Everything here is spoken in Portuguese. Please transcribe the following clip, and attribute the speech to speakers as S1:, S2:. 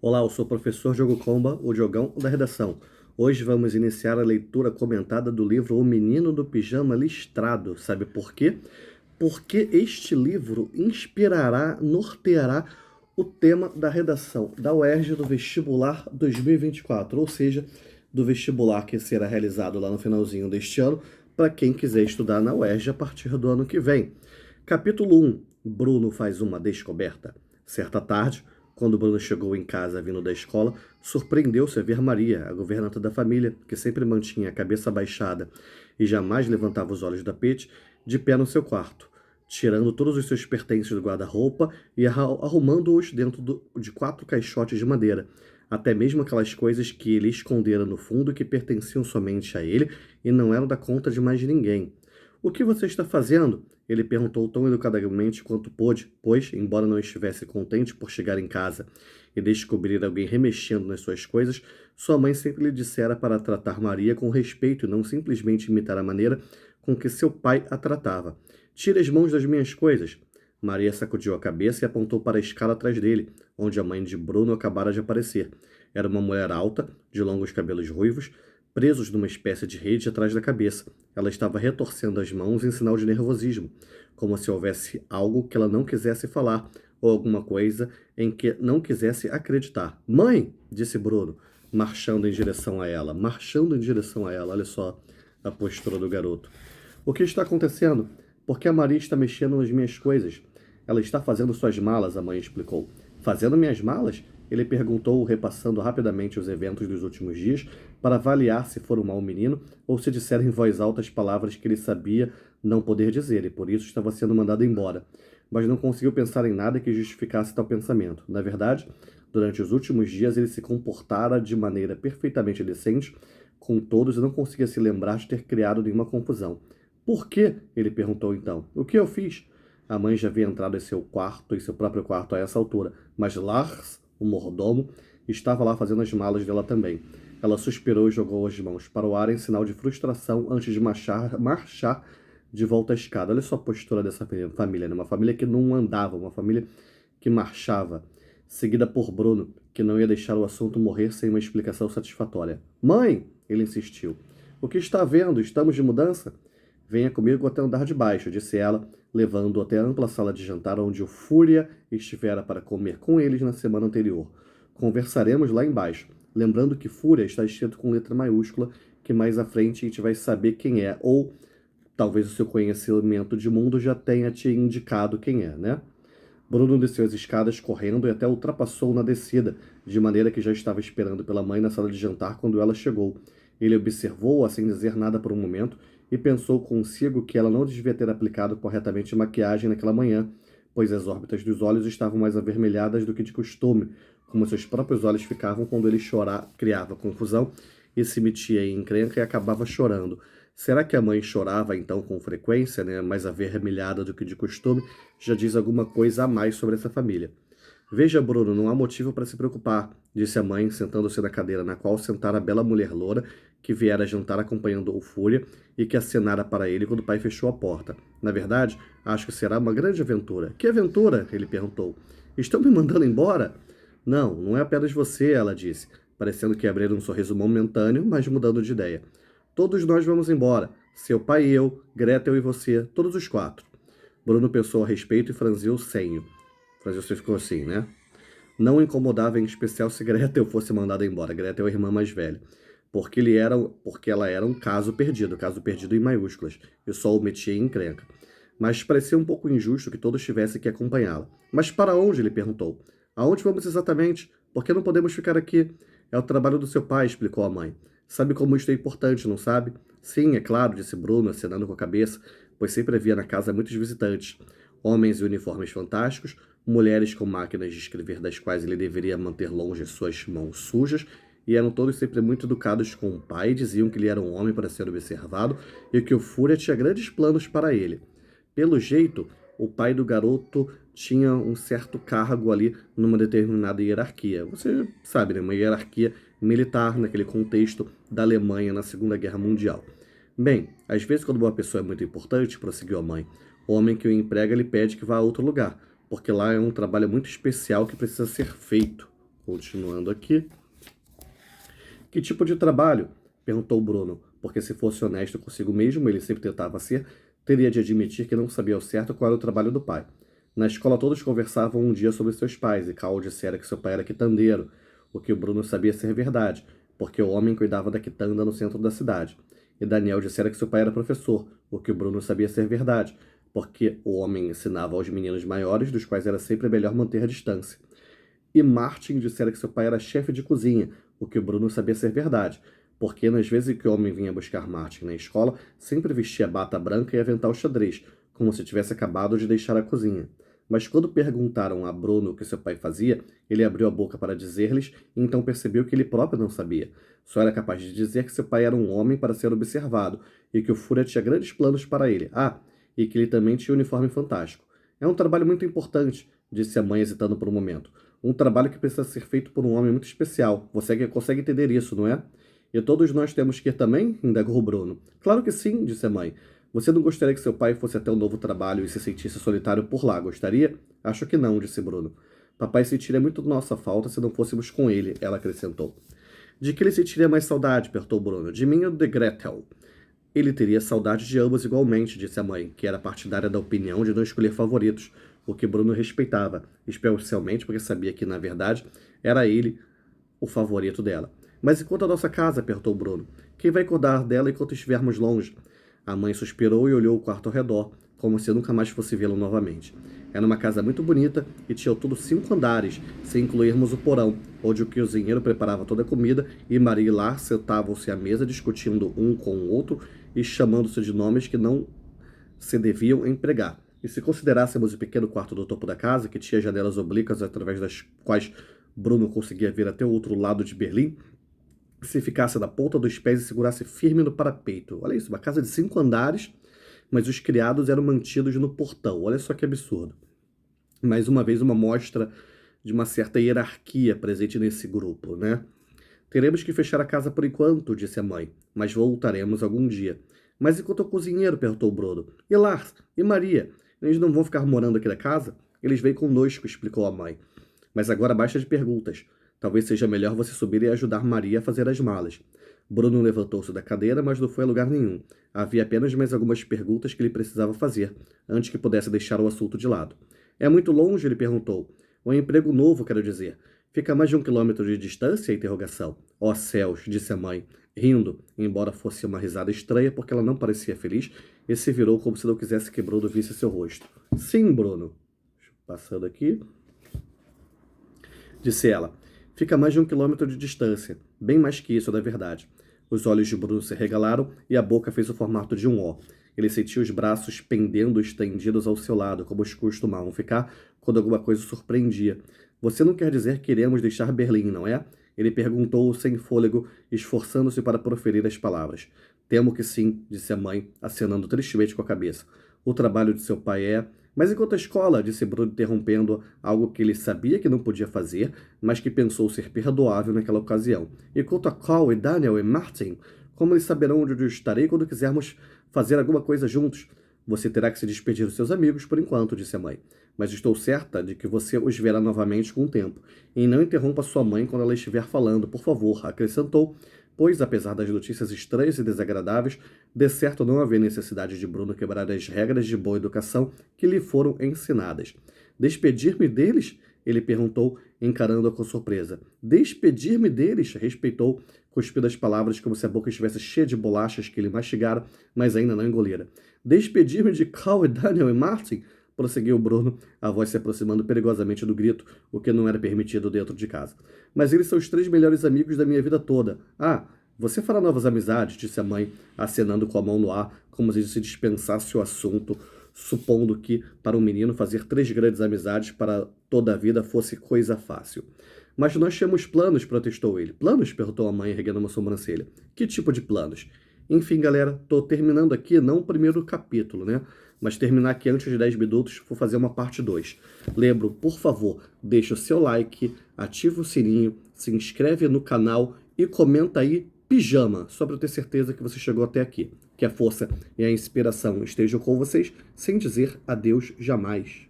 S1: Olá, eu sou o professor Diogo Comba, o Diogão da redação. Hoje vamos iniciar a leitura comentada do livro O Menino do Pijama Listrado. Sabe por quê? Porque este livro inspirará, norteará o tema da redação da UERJ do Vestibular 2024, ou seja, do vestibular que será realizado lá no finalzinho deste ano, para quem quiser estudar na UERJ a partir do ano que vem. Capítulo 1. Bruno faz uma descoberta. Certa tarde, quando Bruno chegou em casa vindo da escola, surpreendeu-se a ver Maria, a governanta da família, que sempre mantinha a cabeça baixada e jamais levantava os olhos do tapete, de pé no seu quarto, tirando todos os seus pertences do guarda-roupa e arrumando-os dentro de 4 caixotes de madeira, até mesmo aquelas coisas que ele escondera no fundo que pertenciam somente a ele e não eram da conta de mais ninguém. O que você está fazendo? Ele perguntou tão educadamente quanto pôde, pois, embora não estivesse contente por chegar em casa e descobrir alguém remexendo nas suas coisas, sua mãe sempre lhe dissera para tratar Maria com respeito e não simplesmente imitar a maneira com que seu pai a tratava. Tire as mãos das minhas coisas. Maria sacudiu a cabeça e apontou para a escala atrás dele, onde a mãe de Bruno acabara de aparecer. Era uma mulher alta, de longos cabelos ruivos, presos numa espécie de rede atrás da cabeça. Ela estava retorcendo as mãos em sinal de nervosismo, como se houvesse algo que ela não quisesse falar, ou alguma coisa em que não quisesse acreditar. Mãe! Disse Bruno, marchando em direção a ela. Marchando em direção a ela. Olha só a postura do garoto. O que está acontecendo? Por que a Maria está mexendo nas minhas coisas? Ela está fazendo suas malas, a mãe explicou. Fazendo minhas malas? Ele perguntou, repassando rapidamente os eventos dos últimos dias, para avaliar se for um mau menino ou se disser em voz alta as palavras que ele sabia não poder dizer, e por isso estava sendo mandado embora. Mas não conseguiu pensar em nada que justificasse tal pensamento. Na verdade, durante os últimos dias ele se comportara de maneira perfeitamente decente com todos e não conseguia se lembrar de ter criado nenhuma confusão. Por quê? Ele perguntou então. O que eu fiz? A mãe já havia entrado em seu próprio quarto a essa altura, mas Lars, o mordomo, estava lá fazendo as malas dela também. Ela suspirou e jogou as mãos para o ar em sinal de frustração antes de marchar de volta à escada. Olha só a postura dessa família, né? Uma família que não andava, uma família que marchava, seguida por Bruno, que não ia deixar o assunto morrer sem uma explicação satisfatória. Mãe! Ele insistiu. O que está vendo? Estamos de mudança? Venha comigo até o andar de baixo, disse ela, levando-o até a ampla sala de jantar onde o Fúria estivera para comer com eles na semana anterior. Conversaremos lá embaixo, lembrando que Fúria está escrito com letra maiúscula, que mais à frente a gente vai saber quem é, ou talvez o seu conhecimento de mundo já tenha te indicado quem é, né? Bruno desceu as escadas correndo e até ultrapassou na descida, de maneira que já estava esperando pela mãe na sala de jantar quando ela chegou. Ele observou-a sem dizer nada por um momento e pensou consigo que ela não devia ter aplicado corretamente maquiagem naquela manhã, pois as órbitas dos olhos estavam mais avermelhadas do que de costume, como seus próprios olhos ficavam quando ele criava confusão e se metia em encrenca e acabava chorando. Será que a mãe chorava então com frequência, né, mais avermelhada do que de costume? Já diz alguma coisa a mais sobre essa família. Veja, Bruno, não há motivo para se preocupar, disse a mãe, sentando-se na cadeira na qual sentara a bela mulher loura, que viera jantar acompanhando o Fúria e que acenara para ele quando o pai fechou a porta. Na verdade, acho que será uma grande aventura. Que aventura? Ele perguntou. Estão me mandando embora? Não, não é apenas você, ela disse, parecendo que abrir um sorriso momentâneo, mas mudando de ideia. Todos nós vamos embora. Seu pai e eu, Gretel e você, todos os 4. Bruno pensou a respeito e franziu o senho. Franziu ficou assim, né? Não o incomodava em especial se Gretel fosse mandada embora. Gretel é a irmã mais velha. Porque ela era um caso perdido em maiúsculas, e só o metia em encrenca. Mas parecia um pouco injusto que todos tivessem que acompanhá-la. Mas para onde? Ele perguntou. Aonde vamos exatamente? Por que não podemos ficar aqui? É o trabalho do seu pai, explicou a mãe. Sabe como isto é importante, não sabe? Sim, é claro, disse Bruno, acenando com a cabeça, pois sempre havia na casa muitos visitantes. Homens em uniformes fantásticos, mulheres com máquinas de escrever das quais ele deveria manter longe suas mãos sujas, e eram todos sempre muito educados com o pai, diziam que ele era um homem para ser observado e que o Fúria tinha grandes planos para ele. Pelo jeito, o pai do garoto tinha um certo cargo ali numa determinada hierarquia. Você sabe, né? Uma hierarquia militar naquele contexto da Alemanha na Segunda Guerra Mundial. Bem, às vezes quando uma pessoa é muito importante, prosseguiu a mãe, o homem que o emprega lhe pede que vá a outro lugar, porque lá é um trabalho muito especial que precisa ser feito. Continuando aqui. Que tipo de trabalho? Perguntou Bruno, porque se fosse honesto consigo mesmo, ele sempre tentava ser, teria de admitir que não sabia ao certo qual era o trabalho do pai. Na escola todos conversavam um dia sobre seus pais, e Cal dissera que seu pai era quitandeiro, o que o Bruno sabia ser verdade, porque o homem cuidava da quitanda no centro da cidade. E Daniel dissera que seu pai era professor, o que o Bruno sabia ser verdade, porque o homem ensinava aos meninos maiores, dos quais era sempre melhor manter a distância. E Martin dissera que seu pai era chefe de cozinha, o que o Bruno sabia ser verdade, porque nas vezes que o homem vinha buscar Martin na escola, sempre vestia bata branca e avental xadrez, como se tivesse acabado de deixar a cozinha. Mas quando perguntaram a Bruno o que seu pai fazia, ele abriu a boca para dizer-lhes e então percebeu que ele próprio não sabia. Só era capaz de dizer que seu pai era um homem para ser observado e que o Fúria tinha grandes planos para ele. Ah, e que ele também tinha um uniforme fantástico. É um trabalho muito importante, disse a mãe hesitando por um momento. Um trabalho que precisa ser feito por um homem muito especial. Você consegue entender isso, não é? E todos nós temos que ir também? Indagou Bruno. Claro que sim, disse a mãe. Você não gostaria que seu pai fosse até um novo trabalho e se sentisse solitário por lá, gostaria? Acho que não, disse Bruno. Papai sentiria muito nossa falta se não fôssemos com ele, ela acrescentou. De que ele sentiria mais saudade? Perguntou Bruno. De mim ou de Gretel? Ele teria saudade de ambos igualmente, disse a mãe, que era partidária da opinião de não escolher favoritos, o que Bruno respeitava, especialmente porque sabia que, na verdade, era ele o favorito dela. Mas e quanto à nossa casa? Perguntou Bruno. Quem vai cuidar dela enquanto estivermos longe? A mãe suspirou e olhou o quarto ao redor, como se nunca mais fosse vê-lo novamente. Era uma casa muito bonita e tinha ao todo 5 andares, sem incluirmos o porão, onde o cozinheiro preparava toda a comida e Maria e Lar sentavam-se à mesa discutindo um com o outro e chamando-se de nomes que não se deviam empregar. E se considerássemos o pequeno quarto do topo da casa, que tinha janelas oblíquas através das quais Bruno conseguia ver até o outro lado de Berlim, se ficasse na ponta dos pés e segurasse firme no parapeito. Olha isso, uma casa de 5 andares, mas os criados eram mantidos no portão. Olha só que absurdo. Mais uma vez, uma mostra de uma certa hierarquia presente nesse grupo, né? Teremos que fechar a casa por enquanto, disse a mãe, mas voltaremos algum dia. Mas enquanto o cozinheiro? Perguntou Bruno. E Lars? E Maria? Eles não vão ficar morando aqui na casa? Eles vêm conosco, explicou a mãe. Mas agora basta de perguntas. Talvez seja melhor você subir e ajudar Maria a fazer as malas. Bruno levantou-se da cadeira, mas não foi a lugar nenhum. Havia apenas mais algumas perguntas que ele precisava fazer, antes que pudesse deixar o assunto de lado. É muito longe? Ele perguntou. Um emprego novo, quero dizer. Fica a mais de 1 quilômetro de distância? Interrogação. Ó céus, disse a mãe, rindo, embora fosse uma risada estranha, porque ela não parecia feliz, e se virou como se não quisesse que Bruno visse seu rosto. Sim, Bruno. Passando aqui. Disse ela. Fica a mais de 1 quilômetro de distância. Bem mais que isso, na verdade. Os olhos de Bruno se regalaram e a boca fez o formato de um O. Ele sentia os braços pendendo estendidos ao seu lado, como os costumavam ficar quando alguma coisa o surpreendia. Você não quer dizer que iremos deixar Berlim, não é? Ele perguntou sem fôlego, esforçando-se para proferir as palavras. Temo que sim, disse a mãe, acenando tristemente com a cabeça. O trabalho de seu pai é... Mas enquanto a escola, disse Bruno, interrompendo algo que ele sabia que não podia fazer, mas que pensou ser perdoável naquela ocasião. E quanto a Carl e Daniel e Martin, como eles saberão onde eu estarei quando quisermos fazer alguma coisa juntos? Você terá que se despedir dos seus amigos por enquanto, disse a mãe. Mas estou certa de que você os verá novamente com o tempo. E não interrompa sua mãe quando ela estiver falando, por favor, acrescentou, pois, apesar das notícias estranhas e desagradáveis, de certo não havia necessidade de Bruno quebrar as regras de boa educação que lhe foram ensinadas. Despedir-me deles? Ele perguntou, encarando-a com surpresa. Despedir-me deles? Respeitou, cuspindo as palavras como se a boca estivesse cheia de bolachas que ele mastigara, mas ainda não engolira. Despedir-me de Carl, Daniel e Martin? Prosseguiu Bruno, a voz se aproximando perigosamente do grito, o que não era permitido dentro de casa. Mas eles são os 3 melhores amigos da minha vida toda. Ah, você fará novas amizades, disse a mãe, acenando com a mão no ar, como se dispensasse o assunto, supondo que, para um menino, fazer 3 grandes amizades para toda a vida fosse coisa fácil. Mas nós temos planos, protestou ele. Planos? Perguntou a mãe, erguendo uma sobrancelha. Que tipo de planos? Enfim, galera, tô terminando aqui, não o primeiro capítulo, né? Mas terminar aqui antes de 10 minutos, vou fazer uma parte 2. Lembro, por favor, deixa o seu like, ativa o sininho, se inscreve no canal e comenta aí pijama, só para eu ter certeza que você chegou até aqui. Que a força e a inspiração estejam com vocês, sem dizer adeus jamais.